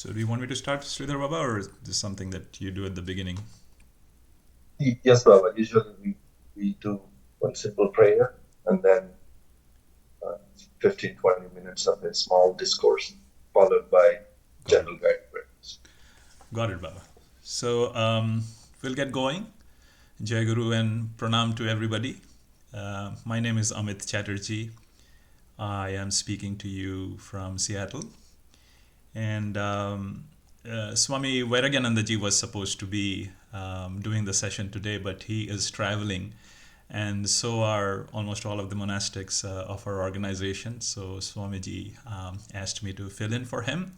So do you want me to start, Sridhar Baba, or is this something that you do at the beginning? Yes, Baba. Usually we do one simple prayer and then uh, 15, 20 minutes of a small discourse followed by Got it. general guided prayers. Got it, Baba. So we'll get going. Jai Guru and pranam to everybody. My name is Amit Chatterjee. I am speaking to you from Seattle. And Swami Vairagyanandaji was supposed to be doing the session today, but he is traveling. And so are almost all of the monastics of our organization. So Swamiji asked me to fill in for him.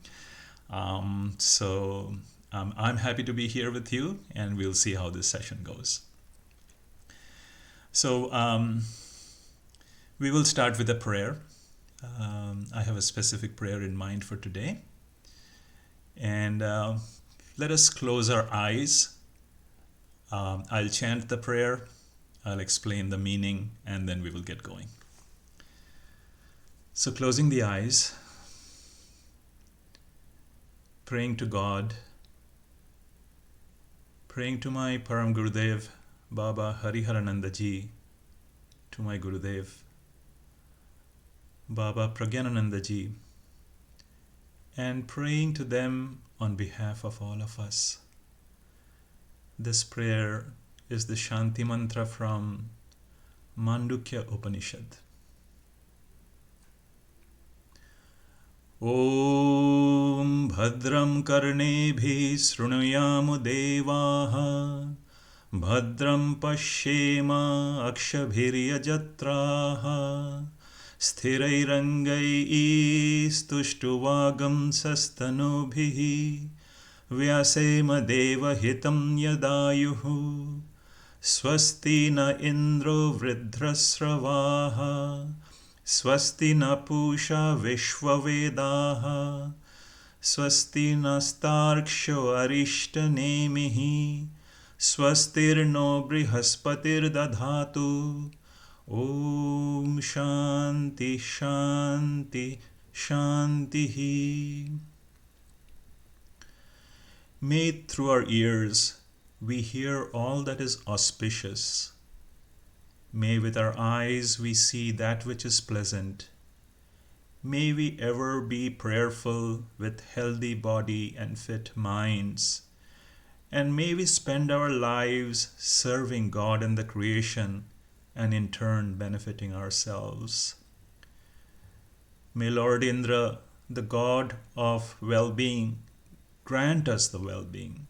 So I'm happy to be here with you, and we'll see how this session goes. So we will start with a prayer. I have a specific prayer in mind for today. And let us close our eyes. I'll chant the prayer, I'll explain the meaning, and then we will get going. So, closing the eyes, praying to God, praying to my Param Gurudev, Baba Hariharananda Ji, to my Gurudev, Baba Pragyanananda Ji, and praying to them on behalf of all of us. This prayer is the Shanti Mantra from Mandukya Upanishad. Om Bhadram Karnebhi Srunuyam Devaha Bhadram Pashyema Akshabhiryajatraha Sthirairangai Stuštuvagam Sastanubhihi Vyasema Deva Hitam Yadayuhu Swasti na Indro Vridhrasravaha Swasti na Pusha Vishwavedaha Swasti nastarksho Arishtanemihi Swastirno Brihaspatir Dadhatu Om Shanti Shanti Shantihi. May through our ears we hear all that is auspicious. May with our eyes we see that which is pleasant. May we ever be prayerful with healthy body and fit minds. And may we spend our lives serving God and the creation, and in turn benefiting ourselves. May Lord Indra, the God of well-being, grant us the well-being.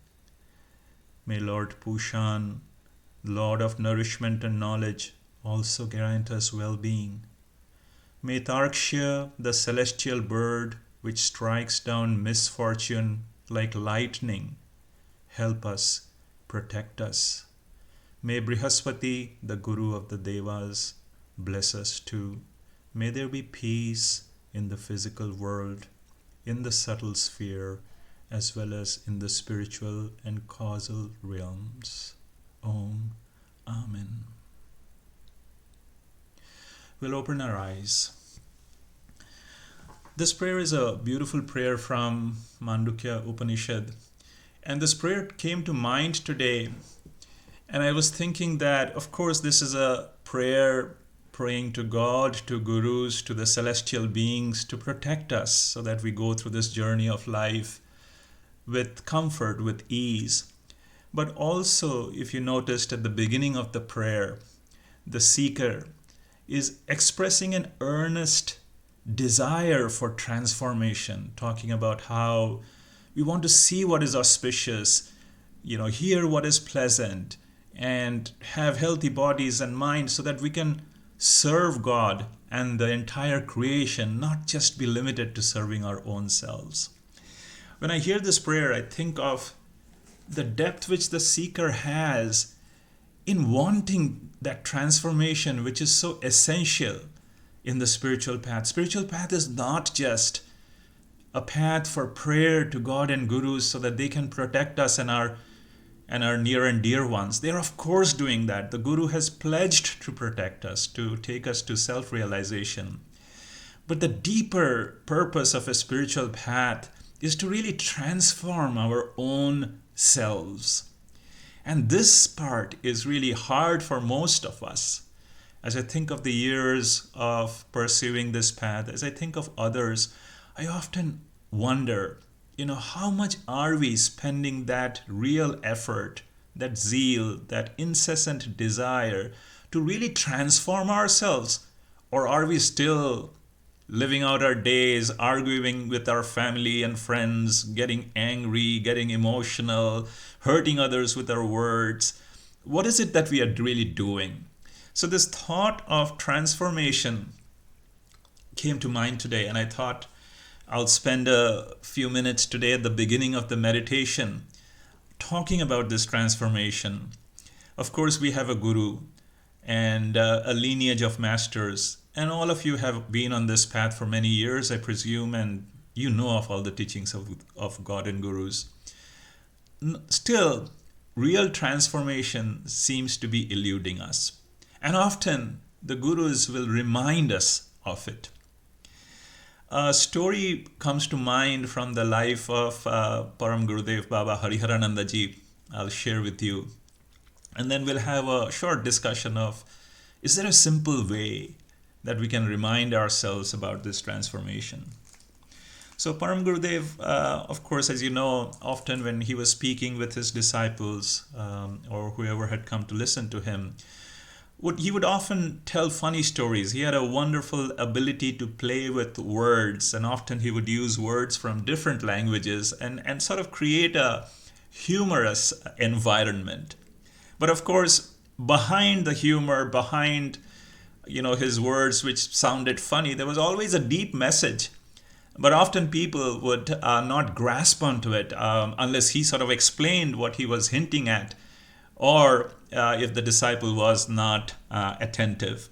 May Lord Pushan, Lord of nourishment and knowledge, also grant us well-being. May Tarkshya, the celestial bird which strikes down misfortune like lightning, help us, protect us. May Brihaspati, the Guru of the Devas, bless us too. May there be peace in the physical world, in the subtle sphere, as well as in the spiritual and causal realms. Om. Amen. We'll open our eyes. This prayer is a beautiful prayer from Mandukya Upanishad. And this prayer came to mind today. And I was thinking that, of course, this is a prayer praying to God, to gurus, to the celestial beings to protect us so that we go through this journey of life with comfort, with ease. But also, if you noticed at the beginning of the prayer, the seeker is expressing an earnest desire for transformation, talking about how we want to see what is auspicious, hear what is pleasant, and have healthy bodies and minds so that we can serve God and the entire creation, not just be limited to serving our own selves. When I hear this prayer, I think of the depth which the seeker has in wanting that transformation, which is so essential in the spiritual path. Spiritual path is not just a path for prayer to God and gurus so that they can protect us and our near and dear ones. They are of course doing that. The Guru has pledged to protect us, to take us to self-realization. But the deeper purpose of a spiritual path is to really transform our own selves. And this part is really hard for most of us. As I think of the years of pursuing this path, as I think of others, I often wonder, how much are we spending that real effort, that zeal, that incessant desire to really transform ourselves? Or are we still living out our days, arguing with our family and friends, getting angry, getting emotional, hurting others with our words? What is it that we are really doing? So, this thought of transformation came to mind today, and I thought I'll spend a few minutes today at the beginning of the meditation talking about this transformation. Of course, we have a guru and a lineage of masters, and all of you have been on this path for many years, I presume, and you know of all the teachings of God and gurus. Still, real transformation seems to be eluding us. And often the gurus will remind us of it. A story comes to mind from the life of Param Gurudev Baba Hariharananda ji. I'll share with you. And then we'll have a short discussion of, is there a simple way that we can remind ourselves about this transformation? So Param Gurudev, of course, as you know, often when he was speaking with his disciples or whoever had come to listen to him, he would often tell funny stories. He had a wonderful ability to play with words, and often he would use words from different languages and sort of create a humorous environment. But of course, behind the humor, behind his words which sounded funny, there was always a deep message. But often people would not grasp onto it unless he sort of explained what he was hinting at, or if the disciple was not attentive.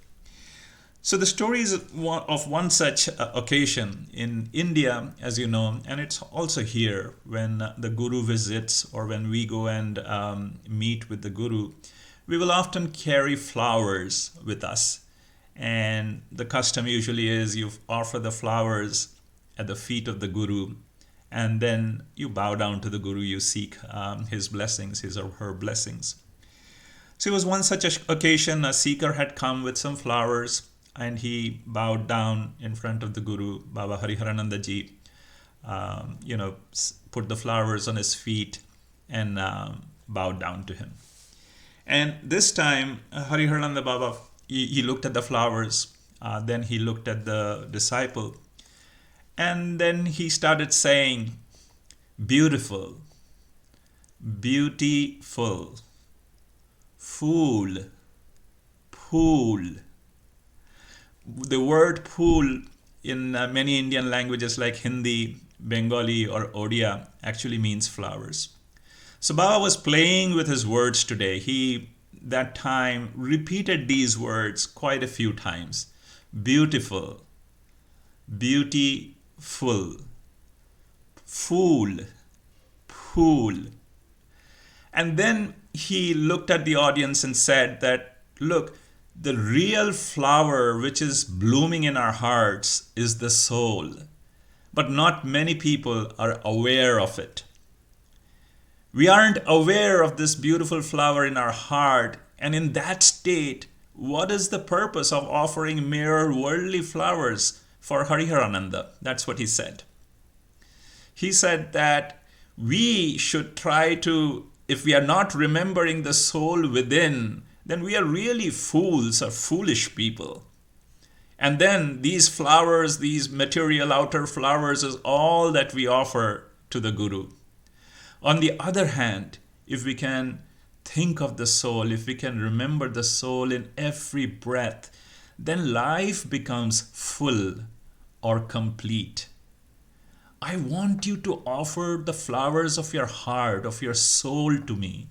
So the story is of one such occasion in India, as you know, and it's also here when the guru visits or when we go and meet with the guru, we will often carry flowers with us. And the custom usually is you offer the flowers at the feet of the guru, and then you bow down to the guru, you seek his blessings, his or her blessings. So it was one such occasion, a seeker had come with some flowers, and he bowed down in front of the guru, Baba Hariharananda ji, put the flowers on his feet and bowed down to him. And this time, Hariharananda Baba, he looked at the flowers, then he looked at the disciple, and then he started saying, beautiful, beautiful, fool, pool. The word pool in many Indian languages like Hindi, Bengali, or Odia actually means flowers. So Baba was playing with his words today. He, that time, repeated these words quite a few times. Beautiful, beautiful, fool, pool. And then he looked at the audience and said that, look, the real flower which is blooming in our hearts is the soul. But not many people are aware of it. We aren't aware of this beautiful flower in our heart, and in that state, what is the purpose of offering mere worldly flowers for Hariharananda? That's what he said. He said that we should try to, if we are not remembering the soul within, then we are really fools or foolish people. And then these flowers, these material outer flowers, is all that we offer to the Guru. On the other hand, if we can think of the soul, if we can remember the soul in every breath, then life becomes full or complete. I want you to offer the flowers of your heart, of your soul to me,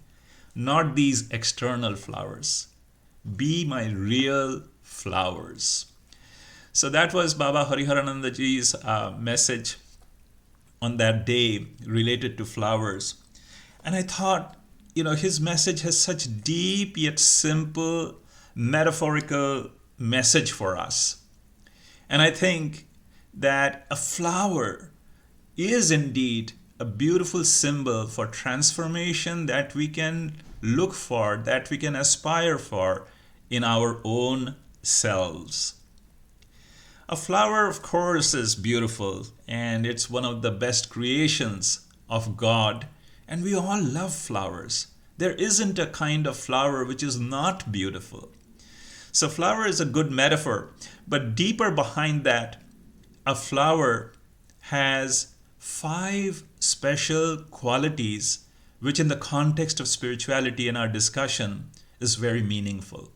not these external flowers. Be my real flowers. So that was Baba Hariharananda ji's message on that day related to flowers. And I thought, his message has such deep yet simple metaphorical message for us. And I think that a flower, is indeed a beautiful symbol for transformation that we can look for, that we can aspire for in our own selves. A flower, of course, is beautiful, and it's one of the best creations of God, and we all love flowers. There isn't a kind of flower which is not beautiful. So flower is a good metaphor, but deeper behind that, a flower has 5 special qualities which in the context of spirituality in our discussion is very meaningful.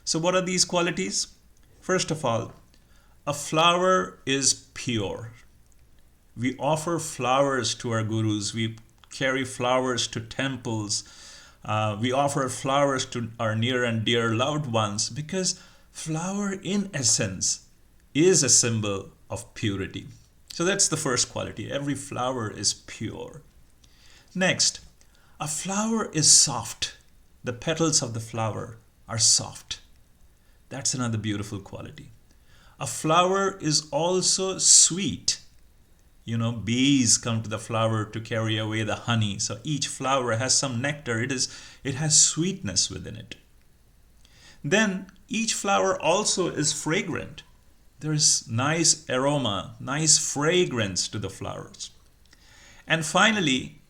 So what are these qualities? First of all, a flower is pure. We offer flowers to our gurus. We carry flowers to temples. We offer flowers to our near and dear loved ones because flower in essence is a symbol of purity. So that's the first quality. Every flower is pure. Next, a flower is soft. The petals of the flower are soft. That's another beautiful quality. A flower is also sweet. Bees come to the flower to carry away the honey. So each flower has some nectar. It has sweetness within it. Then each flower also is fragrant. There is nice aroma, nice fragrance to the flowers. And finally,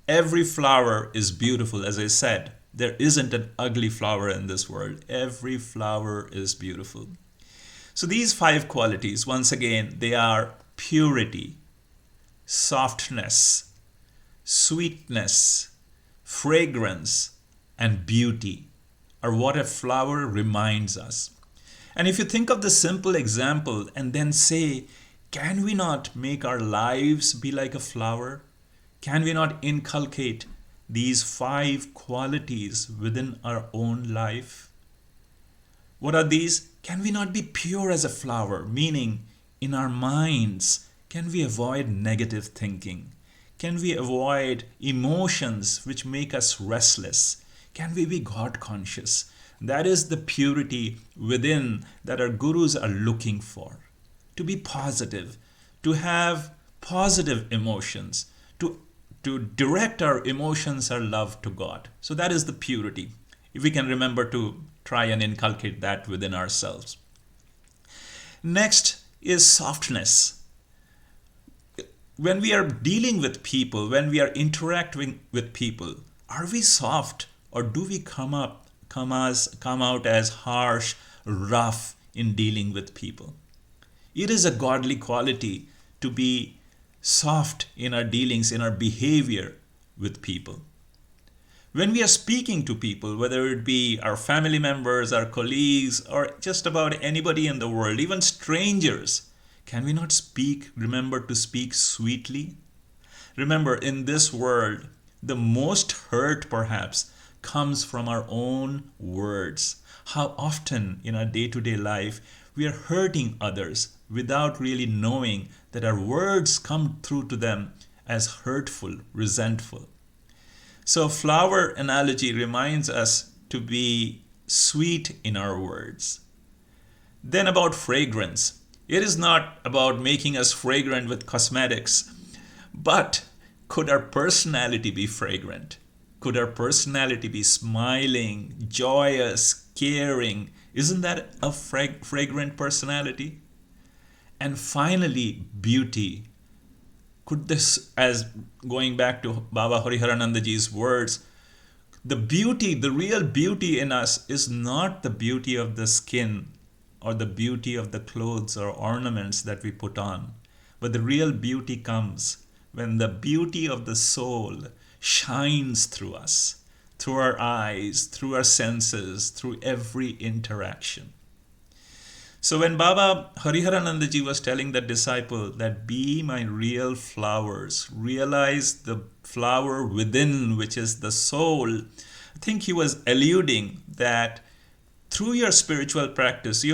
every flower is beautiful. As I said, there isn't an ugly flower in this world. Every flower is beautiful. So these 5 qualities, once again, they are purity, softness, sweetness, fragrance, and beauty are what a flower reminds us. And if you think of the simple example and then say, can we not make our lives be like a flower? Can we not inculcate these 5 qualities within our own life? What are these? Can we not be pure as a flower? Meaning, in our minds, can we avoid negative thinking? Can we avoid emotions which make us restless? Can we be God conscious? That is the purity within that our gurus are looking for. To be positive, to have positive emotions, to direct our emotions, our love to God. So that is the purity. If we can remember to try and inculcate that within ourselves. Next is softness. When we are dealing with people, when we are interacting with people, are we soft or do we come out as harsh, rough in dealing with people? It is a godly quality to be soft in our dealings, in our behavior with people. When we are speaking to people, whether it be our family members, our colleagues, or just about anybody in the world, even strangers, can we not remember to speak sweetly? Remember, in this world, the most hurt perhaps comes from our own words. How often in our day-to-day life we are hurting others without really knowing that our words come through to them as hurtful, resentful. So flower analogy reminds us to be sweet in our words. Then about fragrance. It is not about making us fragrant with cosmetics, but could our personality be fragrant? Could our personality be smiling, joyous, caring? Isn't that a fragrant personality? And finally, beauty. Could this, as going back to Baba Hariharanandaji's words, the beauty, the real beauty in us is not the beauty of the skin or the beauty of the clothes or ornaments that we put on, but the real beauty comes when the beauty of the soul shines through us, through our eyes, through our senses, through every interaction. So when Baba Hariharanandaji was telling the disciple that be my real flowers, realize the flower within, which is the soul, I think he was alluding that through your spiritual practice, we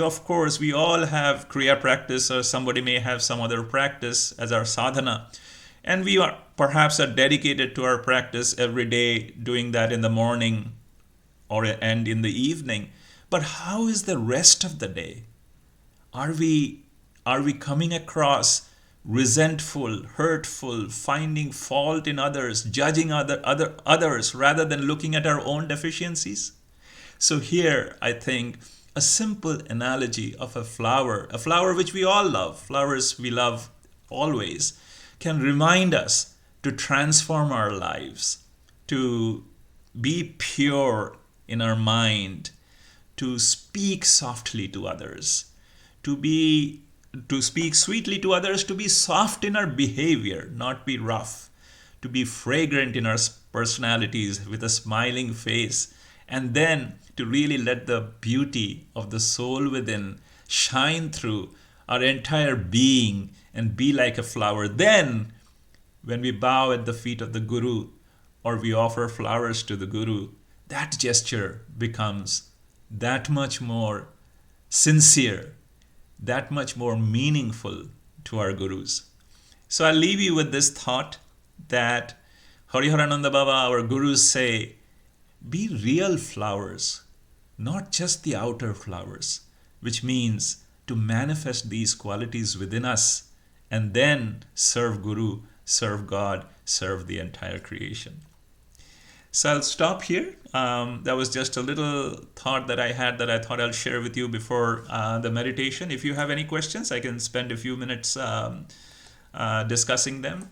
all have Kriya practice, or somebody may have some other practice as our sadhana. And we are dedicated to our practice every day, doing that in the morning and in the evening. But how is the rest of the day? Are we coming across resentful, hurtful, finding fault in others, judging others rather than looking at our own deficiencies. So here, I think a simple analogy of a flower which we all love, flowers we love always, can remind us to transform our lives, to be pure in our mind, to speak softly to others, to be to speak sweetly to others, to be soft in our behavior, not be rough, to be fragrant in our personalities with a smiling face, and then to really let the beauty of the soul within shine through our entire being and be like a flower. Then, when we bow at the feet of the Guru or we offer flowers to the Guru, that gesture becomes that much more sincere, that much more meaningful to our Gurus. So I'll leave you with this thought that Hariharananda Baba, our Gurus, say, be real flowers, not just the outer flowers, which means to manifest these qualities within us and then serve Guru, serve God, serve the entire creation. So I'll stop here. That was just a little thought that I had that I thought I'll share with you before the meditation. If you have any questions, I can spend a few minutes discussing them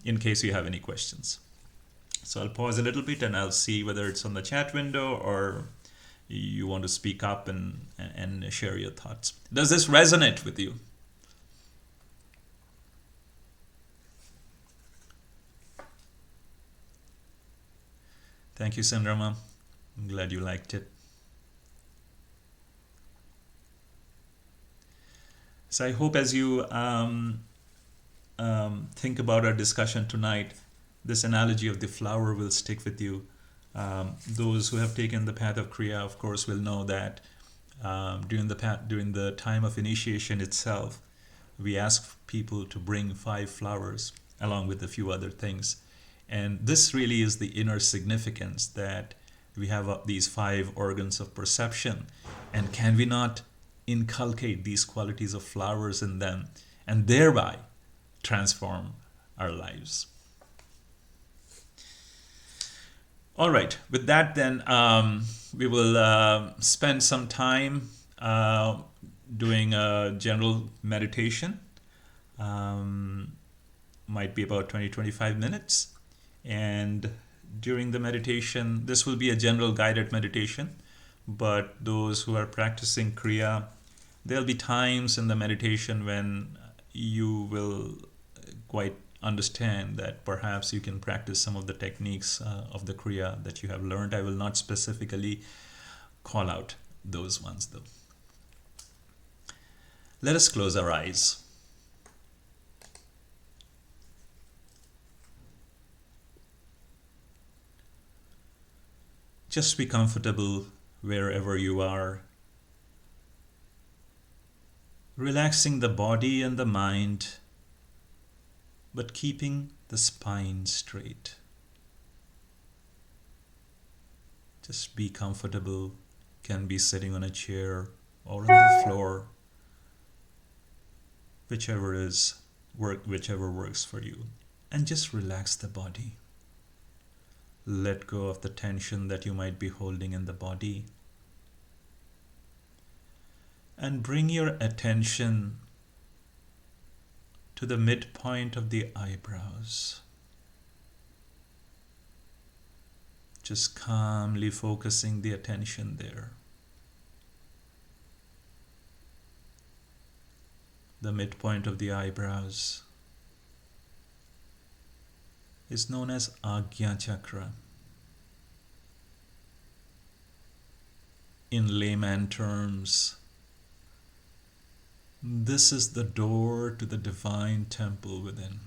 in case you have any questions. So I'll pause a little bit and I'll see whether it's on the chat window or you want to speak up and share your thoughts. Does this resonate with you? Thank you, Sandrama. I'm glad you liked it. So I hope as you think about our discussion tonight, this analogy of the flower will stick with you. Those who have taken the path of Kriya, of course, will know that during the time of initiation itself, we ask people to bring 5 flowers along with a few other things. And this really is the inner significance that we have these 5 organs of perception. And can we not inculcate these qualities of flowers in them and thereby transform our lives? All right, with that then, we will spend some time doing a general meditation. Might be about 20-25 minutes. And during the meditation, this will be a general guided meditation, but those who are practicing Kriya, there'll be times in the meditation when you will quite understand that perhaps you can practice some of the techniques of the Kriya that you have learned. I will not specifically call out those ones though. Let us close our eyes. Just be comfortable wherever you are, relaxing the body and the mind, but keeping the spine straight. Just be comfortable, can be sitting on a chair or on the floor, whichever works for you, and just relax the body. Let go of the tension that you might be holding in the body. And bring your attention to the midpoint of the eyebrows. Just calmly focusing the attention there. The midpoint of the eyebrows is known as Agya Chakra. In layman terms, this is the door to the divine temple within.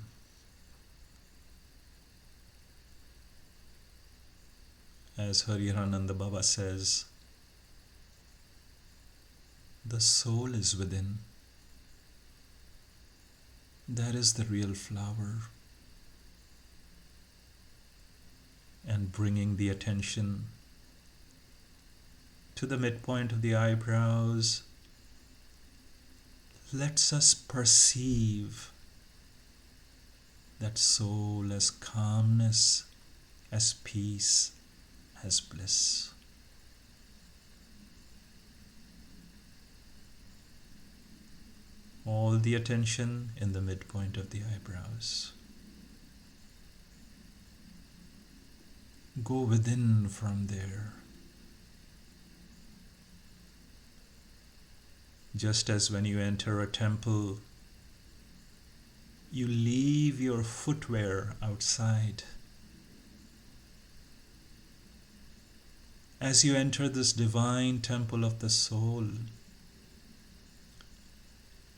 As Hariharananda Baba says, the soul is within. That is the real flower. And bringing the attention to the midpoint of the eyebrows lets us perceive that soul as calmness, as peace, as bliss. All the attention in the midpoint of the eyebrows. Go within from there. Just as when you enter a temple, you leave your footwear outside. As you enter this divine temple of the soul,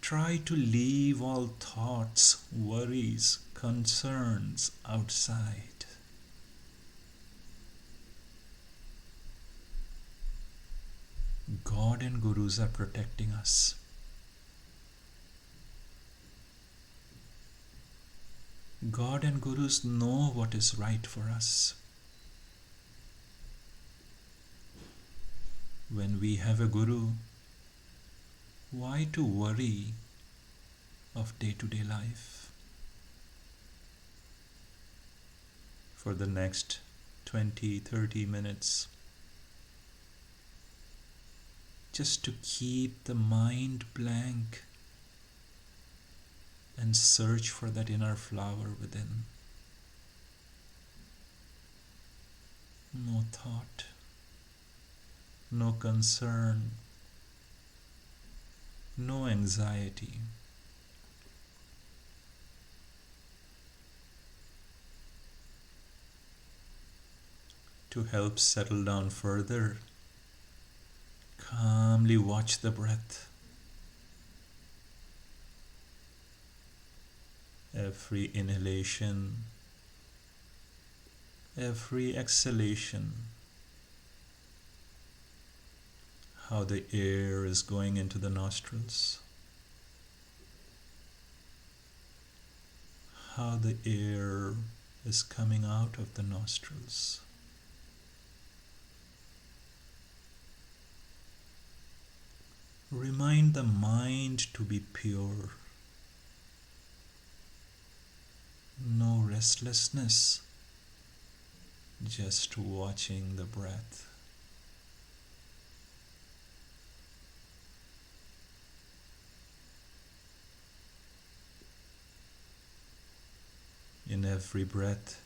try to leave all thoughts, worries, concerns outside. God and Gurus are protecting us. God and Gurus know what is right for us. When we have a Guru, why to worry of day-to-day life? For the next 20-30 minutes, just to keep the mind blank and search for that inner flower within. No thought, no concern, no anxiety. To help settle down further, calmly watch the breath. Every inhalation, every exhalation, how the air is going into the nostrils, how the air is coming out of the nostrils. Remind the mind to be pure. No restlessness, just watching the breath. In every breath,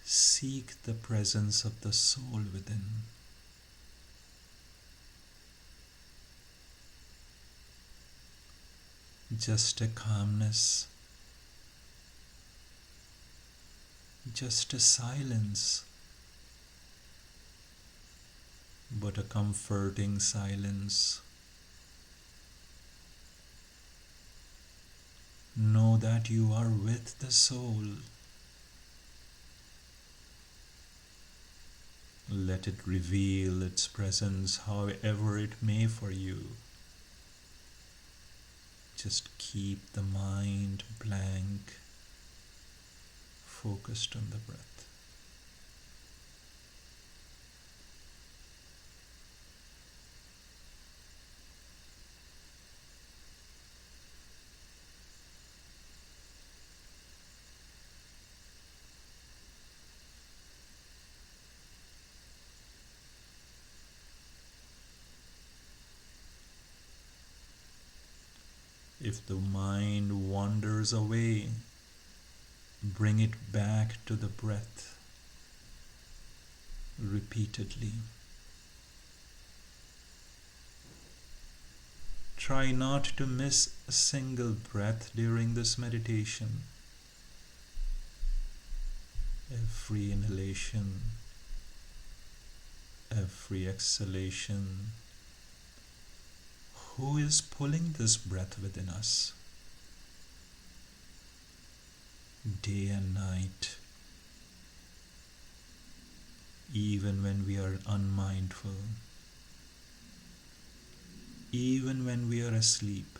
seek the presence of the soul within. Just a calmness, just a silence, but a comforting silence. Know that you are with the soul. Let it reveal its presence however it may for you. Just keep the mind blank, focused on the breath. If the mind wanders away, bring it back to the breath repeatedly. Try not to miss a single breath during this meditation. Every inhalation, every exhalation. Who is pulling this breath within us? Day and night, even when we are unmindful, even when we are asleep.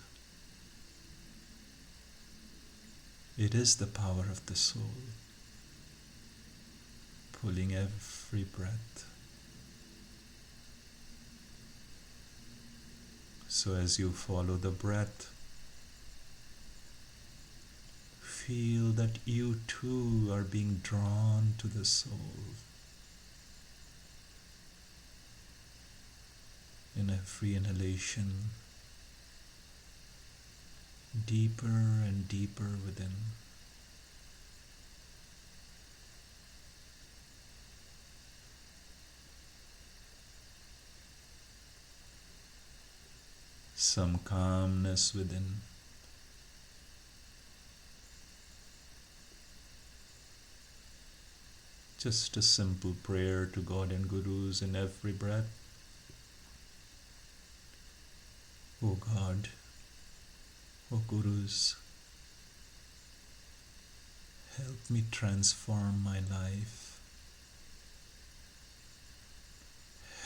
It is the power of the soul, pulling every breath. So as you follow the breath, feel that you too are being drawn to the soul in every inhalation, deeper and deeper within. Some calmness within. Just a simple prayer to God and Gurus in every breath. O God, O Gurus, help me transform my life.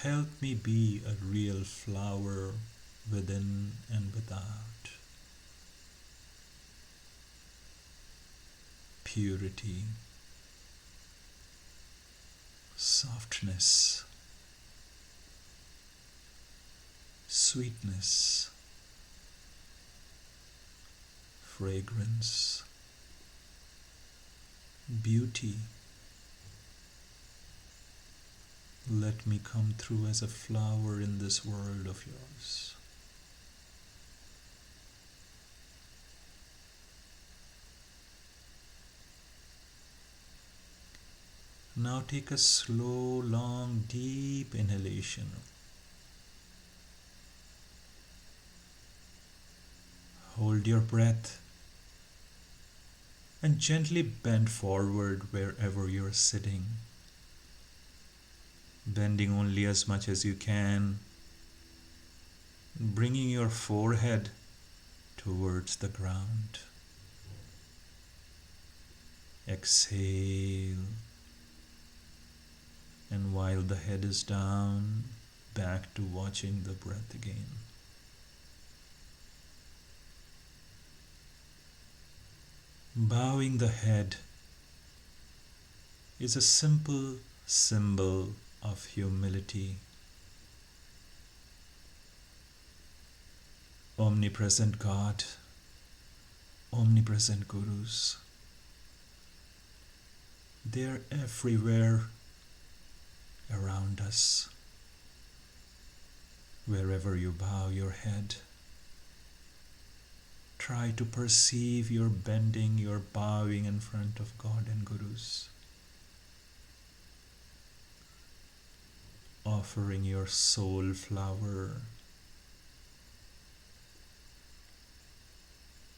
Help me be a real flower within and without. Purity, softness, sweetness, fragrance, beauty. Let me come through as a flower in this world of yours. Now take a slow, long, deep inhalation. Hold your breath and gently bend forward wherever you're sitting, bending only as much as you can, bringing your forehead towards the ground. Exhale, and while the head is down, back to watching the breath again. Bowing the head is a simple symbol of humility. Omnipresent God, omnipresent Gurus, they're everywhere around us. Wherever you bow your head, try to perceive your bending, your bowing in front of God and Gurus, offering your soul flower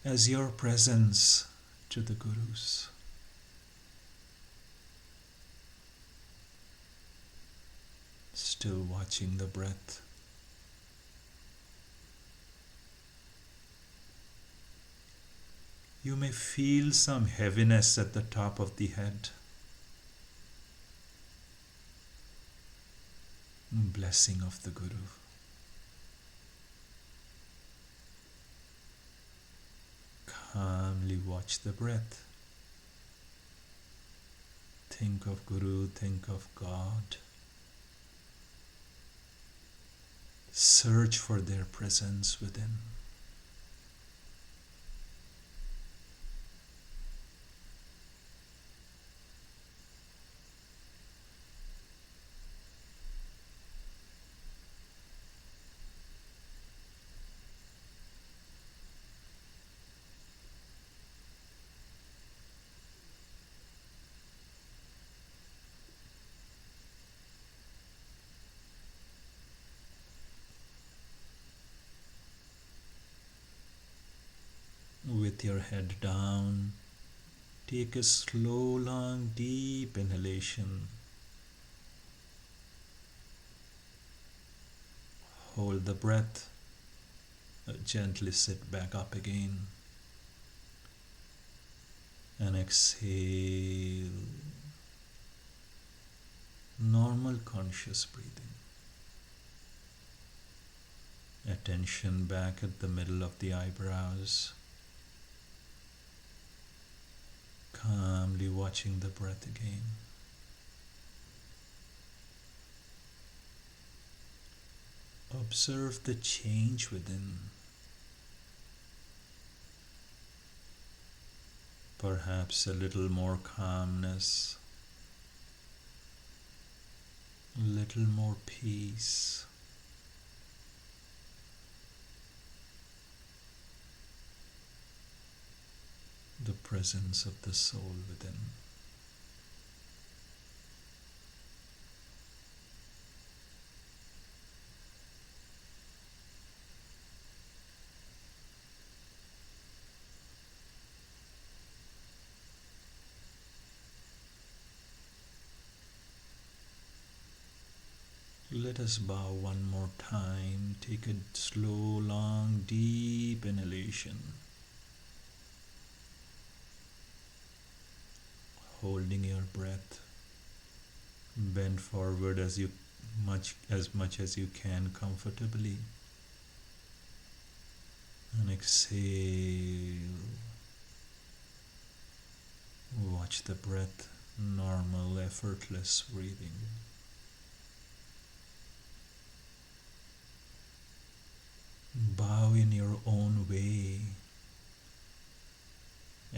as your presence to the Gurus. Still watching the breath. You may feel some heaviness at the top of the head. Blessing of the Guru. Calmly watch the breath. Think of Guru, think of God. Search for their presence within. With your head down, take a slow, long, deep inhalation. Hold the breath. Gently sit back up again. And exhale. Normal conscious breathing. Attention back at the middle of the eyebrows. Calmly watching the breath again. Observe the change within. perhaps a little more calmness, a little more peace. The presence of the soul within. Let us bow one more time. Take a slow, long, deep inhalation, holding your breath. Bend forward as much as you can comfortably, and exhale. Watch the breath, normal, effortless breathing. Bow in your own way,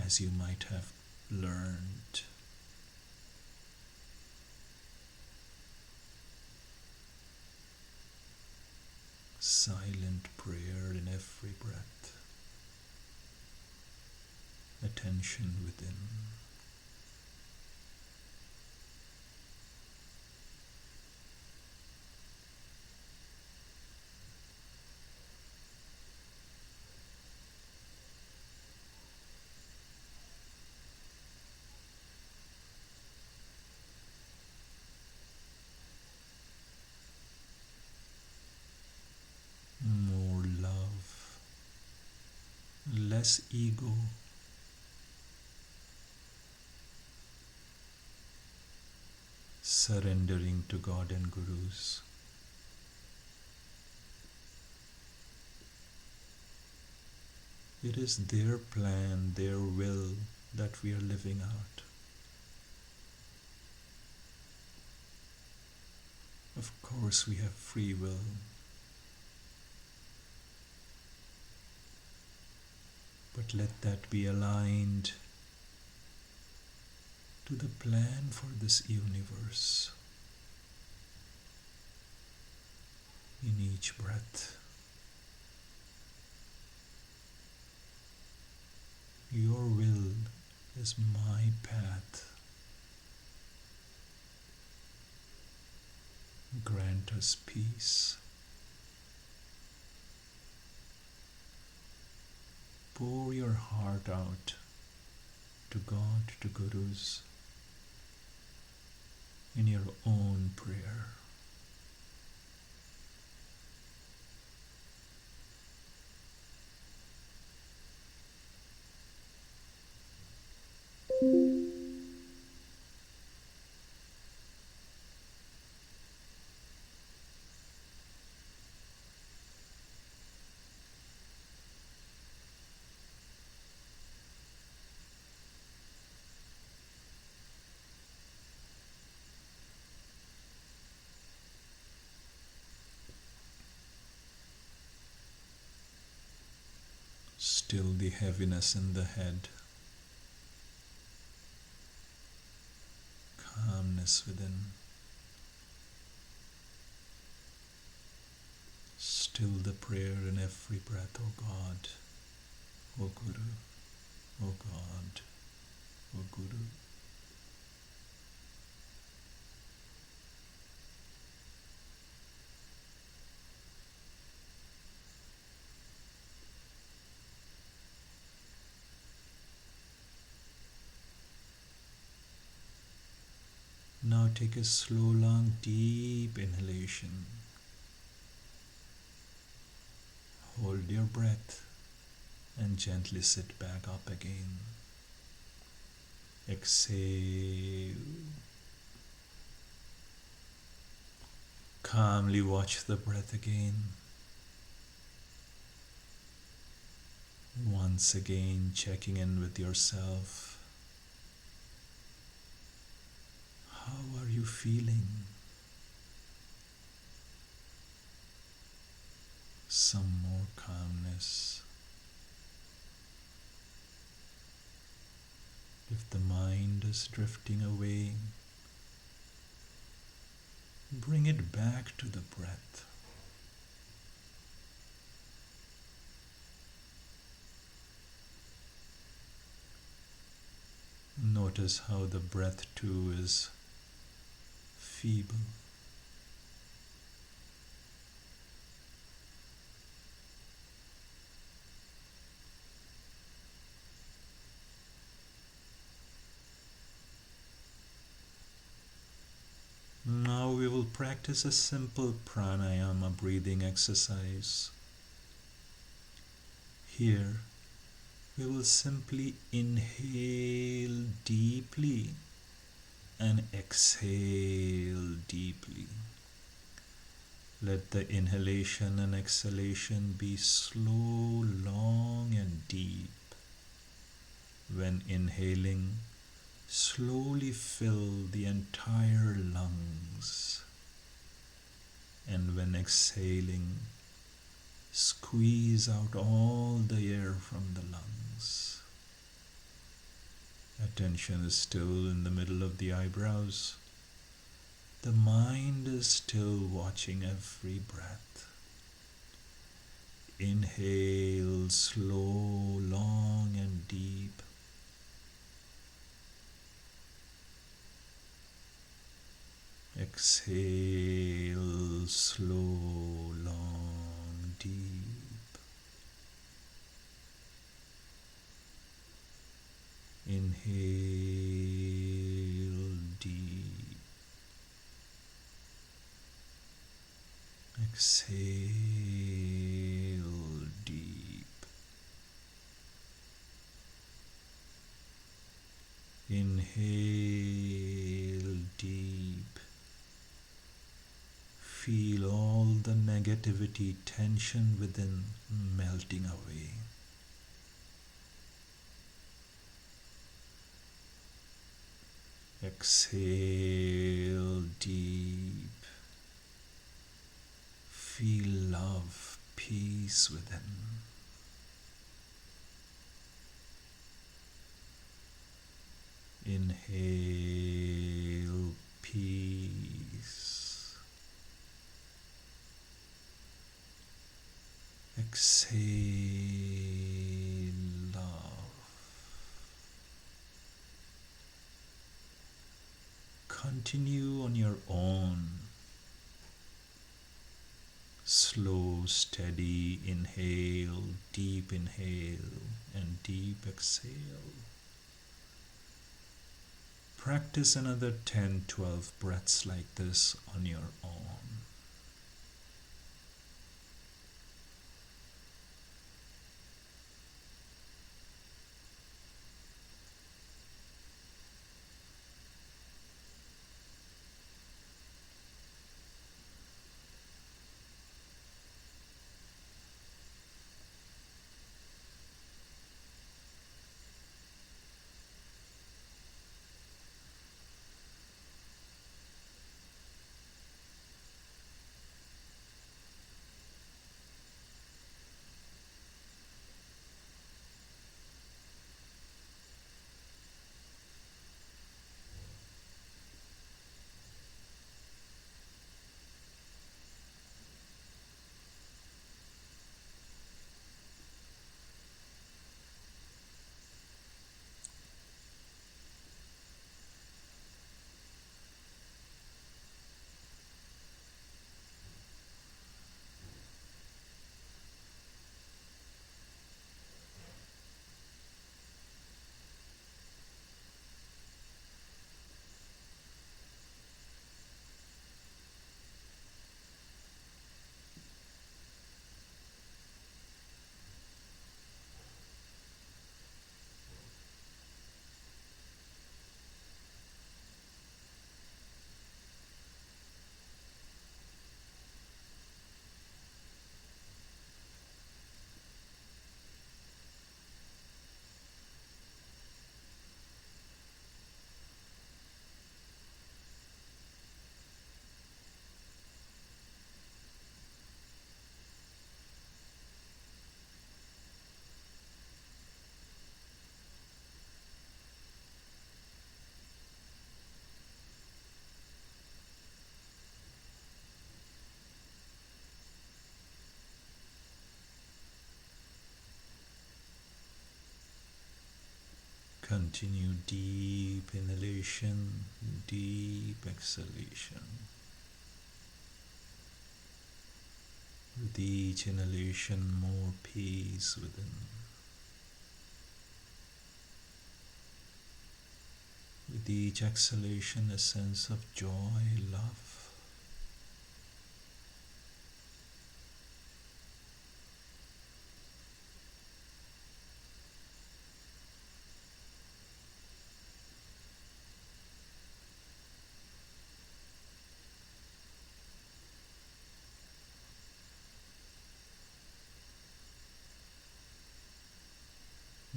as you might have learned. Silent prayer in every breath. Attention within. More love, less ego, surrendering to God and Gurus. It is their plan, their will that we are living out. Of course, we have free will. But let that be aligned to the plan for this universe. In each breath, your will is my path. Grant us peace. Pour your heart out to God, to Gurus, in your own prayer. Still the heaviness in the head, calmness within. Still the prayer in every breath, O God, O Guru, O God, O Guru. Now take a slow, long, deep inhalation. Hold your breath and gently sit back up again. Exhale. Calmly watch the breath again. Once again, checking in with yourself. How are you feeling? Some more calmness. If the mind is drifting away, bring it back to the breath. Notice how the breath too is feeble. Now we will practice a simple pranayama breathing exercise. Here we will simply inhale deeply and exhale deeply. Let the inhalation and exhalation be slow, long and deep. When inhaling, slowly fill the entire lungs. And when exhaling, squeeze out all the air from the lungs. Attention is still in the middle of the eyebrows. The mind is still watching every breath. Inhale slow, long and deep. Exhale slow, long, deep. Inhale deep. Exhale deep. Inhale deep. Feel all the negativity, tension within melting away. Exhale deep. Feel love, peace within. Inhale peace. Exhale love. Continue on your own. Slow, steady inhale, deep inhale, and deep exhale. Practice another 10-12 breaths like this on your own. Continue deep inhalation, deep exhalation. With each inhalation, more peace within. With each exhalation, a sense of joy, love.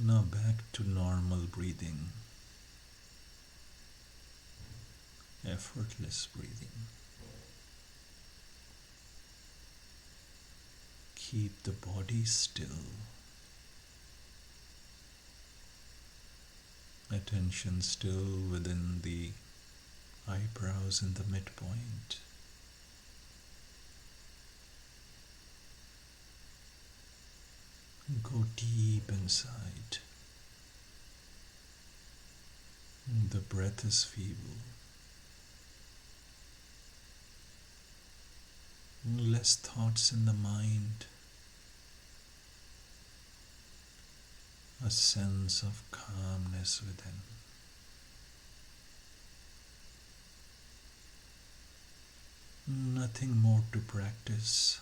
Now back to normal breathing, effortless breathing. Keep the body still. Attention still within the eyebrows in the midpoint. Go deep inside. The breath is feeble. Less thoughts in the mind. A sense of calmness within. Nothing more to practice,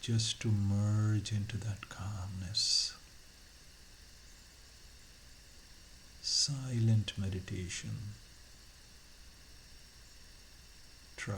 just to merge into that calmness. Silent meditation. Try.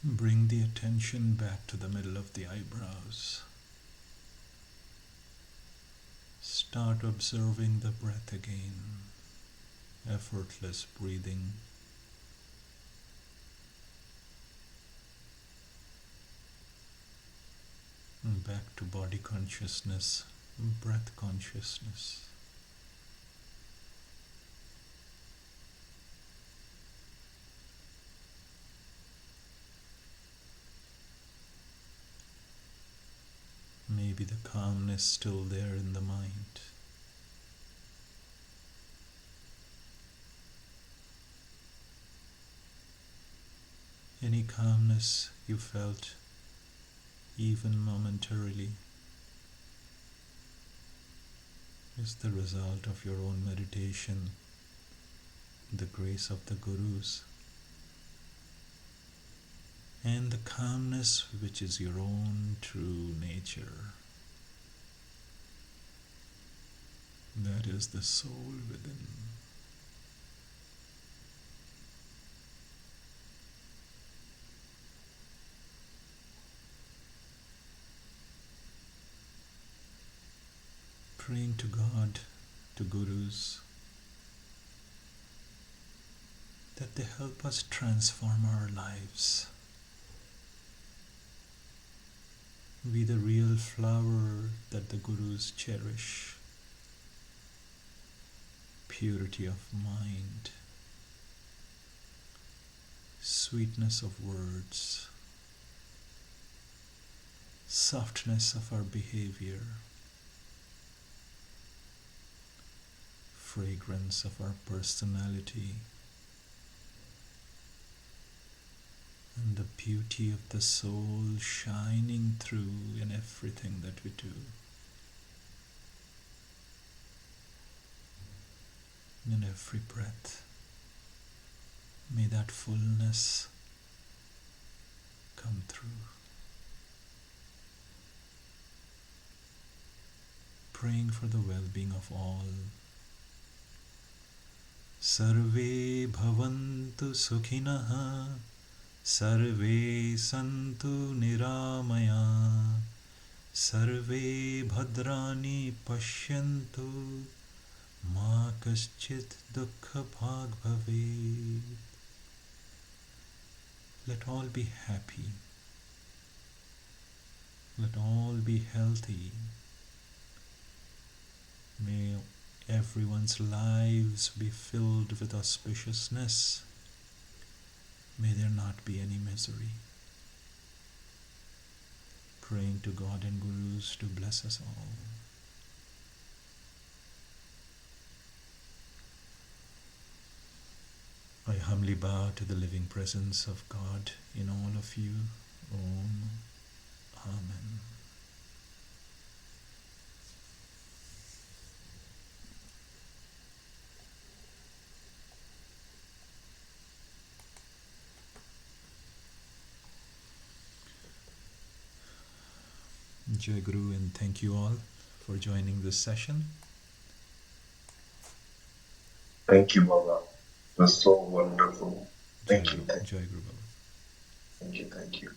Bring the attention back to the middle of the eyebrows. Start observing the breath again. Effortless breathing. Back to body consciousness, breath consciousness. Maybe the calmness still there in the mind. Any calmness you felt even momentarily is the result of your own meditation, the grace of the Gurus, and the calmness which is your own true nature. That is the soul within. Praying to God, to Gurus, that they help us transform our lives. Be the real flower that the Gurus cherish. Purity of mind, sweetness of words, softness of our behavior, fragrance of our personality, and the beauty of the soul shining through in everything that we do. In every breath, may that fullness come through. Praying for the well-being of all. Sarve bhavantu sukhinah, sarve santu niramaya, sarve bhadrani pashyantu, ma kaschit dukkha bhag bhavet. Let all be happy. Let all be healthy. May everyone's lives be filled with auspiciousness. May there not be any misery. Praying to God and Gurus to bless us all. I humbly bow to the living presence of God in all of you. Om. Amen. Jai Guru, and thank you all for joining this session. Thank you, Baba. It was so wonderful. Jai Thank you. Guru, Jai Guru Baba. Thank you.